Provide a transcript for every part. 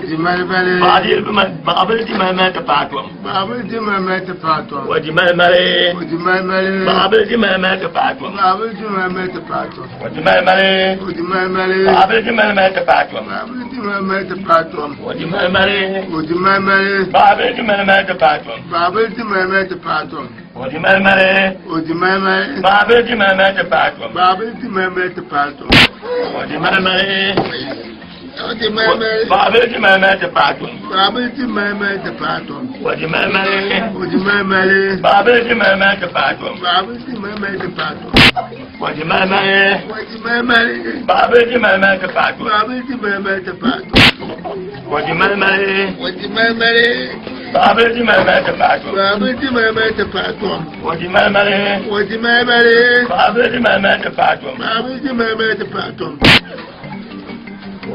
Ojimale. Babble Mamma Patum. Babble Jimama Patum. Ojimale. Ojimale. Babble Mamma Patum. Babble Jimama Patum. Ojimale. Ojimale. Babble Mamma Patum. Babble Jimama Patum. Ojimale. Ojimale. Babble Mamma Patum. Babble Jimama Patum. Ojimale. Ojimale. Babble Mamma Patum. Babble Jimama Patum. Ojimale. Ojimale. Babble Mamma Patum. Babble Jimama Patum. Ojimale. Ojimale. Babble Mamma Patum. Babble Jimama Patum. Ojimale. Ojimale. Babble Mamma Patum. Babble Jimama Patum. Ojimale. Ojimale. Babble Mamma Patum. Babble Jimama Patum.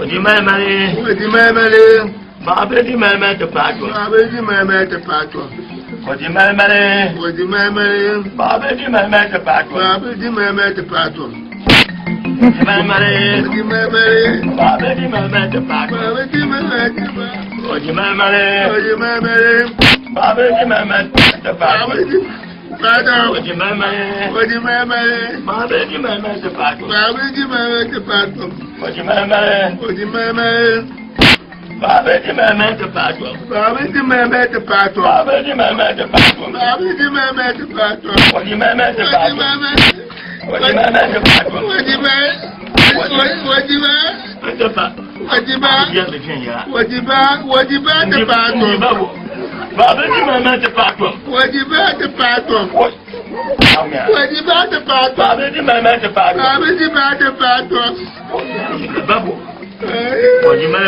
Ojimale. Ojimale. Babble Mamma Patum. Babble Jimama Patum. Ojimale. Ojimale. Babble Mamma Patum. Babble Jimama Patum. Ojimale. Ojimale. Babble Mamma Patum. Babble Jimama Patum. Ojimale. Ojimale. Babble Mamma Patum. Babble Jimama Patum. Ojimale. Ojimale. Babble Mamma Patum. Patum. Ojimale. Ojimale. Babble Mamma Patum. Babble Jimama Patum. Ojimale. Ojimale. Babble Mamma Patum. Babble Jimama Patum. Babble Mamma Patum. Babble Jimama Patum. Ojimale Patum. Ojimale Patum. Babu.